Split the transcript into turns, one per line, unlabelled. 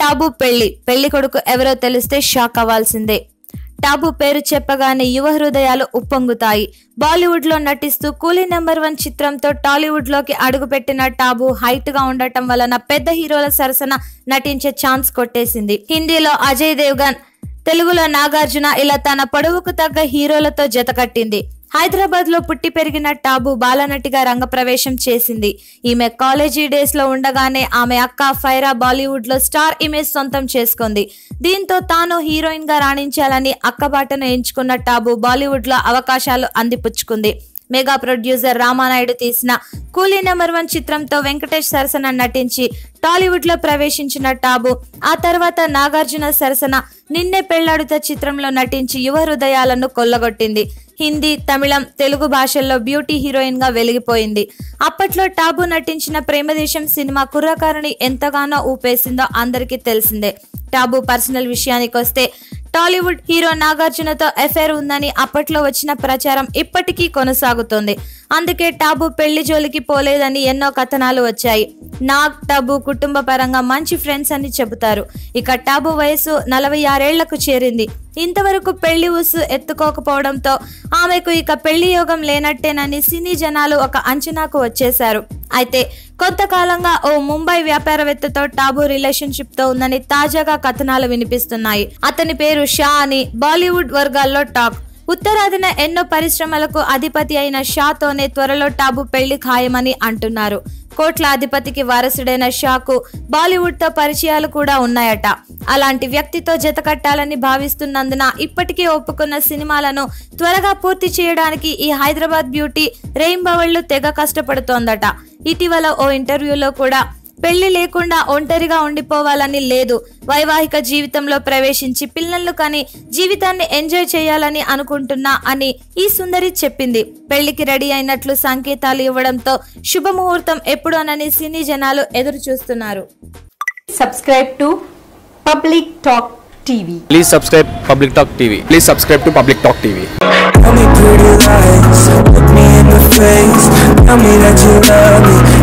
టాబు పెళ్లి కొడుకు ఎవరో తెలిస్తే షాక్ అవ్వాల్సిందే. టాబు పేరు చెప్పగానే యువ హృదయాలు ఉప్పొంగుతాయి. బాలీవుడ్ లో నటిస్తూ కూలీ నెంబర్ 1 చిత్రంతో టాలీవుడ్ లోకి అడుగుపెట్టిన టాబు హైట్ గా ఉండటం వలన పెద్ద హీరోల సరసన నటించే ఛాన్స్ కొట్టేసింది. హిందీలో అజయ్ దేవ్గన్, తెలుగులో నాగార్జున ఇలా తన పొడవుకు తగ్గ హీరోలతో జతకట్టింది. హైదరాబాద్ లో పుట్టి పెరిగిన టాబు బాలనటిగా రంగప్రవేశం చేసింది. ఈమె కాలేజీ డేస్ లో ఉండగానే ఆమె అక్క ఫైరా బాలీవుడ్ లో స్టార్ ఇమేజ్ సొంతం చేసుకుంది. దీంతో తాను హీరోయిన్ గా రాణించాలని అక్కబాటను ఎంచుకున్న టాబు బాలీవుడ్ లో అవకాశాలు అందిపుచ్చుకుంది. మెగా ప్రొడ్యూసర్ రామానాయుడు తీసిన కూలీ నెంబర్ 1 చిత్రంతో వెంకటేష్ సరసన నటించి టాలీవుడ్ లో ప్రవేశించిన టాబు ఆ తర్వాత నాగార్జున సరసన నిన్నే పెళ్లాడుతా చిత్రంలో నటించి యువ హృదయాలను కొల్లగొట్టింది. హిందీ, తమిళం, తెలుగు భాషల్లో బ్యూటీ హీరోయిన్ గా వెలిగిపోయింది. అప్పట్లో టాబు నటించిన ప్రేమదేశం సినిమా కుర్రకారుని ఎంతగానో ఊపేసిందో అందరికీ తెలిసిందే. టాబు పర్సనల్ విషయానికి వస్తే టాలీవుడ్ హీరో నాగార్జునతో అఫైర్ ఉందని అప్పట్లో వచ్చిన ప్రచారం ఇప్పటికీ కొనసాగుతోంది. అందుకే టాబు పెళ్లి జోలికి పోలేదని ఎన్నో కథనాలు వచ్చాయి. నాగ్, టాబు కుటుంబ పరంగా మంచి ఫ్రెండ్స్ అని చెబుతారు. ఇక టాబు వయసు 46 ఏళ్లకు చేరింది. ఇంతవరకు పెళ్లి ఊసు ఎత్తుకోకపోవడంతో ఆమెకు ఇక పెళ్లి యోగం లేనట్టేనని సినీ జనాలు ఒక అంచనాకు వచ్చేశారు. అయితే కొంతకాలంగా ఓ ముంబై వ్యాపారవేత్తతో టాబు రిలేషన్షిప్ తో ఉందని తాజాగా కథనాలు వినిపిస్తున్నాయి. అతని పేరు షా అని బాలీవుడ్ వర్గాల్లో టాక్. ఉత్తరాదిన ఎన్నో పరిశ్రమలకు అధిపతి అయిన షాతోనే త్వరలో టాబు పెళ్లి ఖాయమని అంటున్నారు. కోట్ల అధిపతికి వారసుడైన షాకు బాలీవుడ్ తో పరిచయాలు కూడా ఉన్నాయట. అలాంటి వ్యక్తితో జతకట్టాలని భావిస్తున్నందున ఇప్పటికే ఒప్పుకున్న సినిమాలను త్వరగా పూర్తి చేయడానికి ఈ హైదరాబాద్ బ్యూటీ రేయింబవళ్లు తెగ కష్టపడుతోందట. ఇటీవల ఓ ఇంటర్వ్యూలో కూడా పెళ్లి లేకుండా ఒంటరిగా ఉండిపోవాలని లేదు, వైవాహిక జీవితంలో ప్రవేశించి పిల్లలు కని జీవితాన్ని ఎంజాయ్ చేయాలని అనుకుంటున్నా అని ఈ సుందరి చెప్పింది. పెళ్లికి రెడీ అయినట్లు సంకేతాలు ఇవ్వడంతో శుభముహూర్తం ఎప్పుడోనని సినీ జనాలు ఎదురు చూస్తున్నారు.
Subscribe to Public Talk TV.
Please subscribe Public Talk TV. Please subscribe to Public Talk TV.
Tell me pretty lies, look me in the face. Tell me that you love me.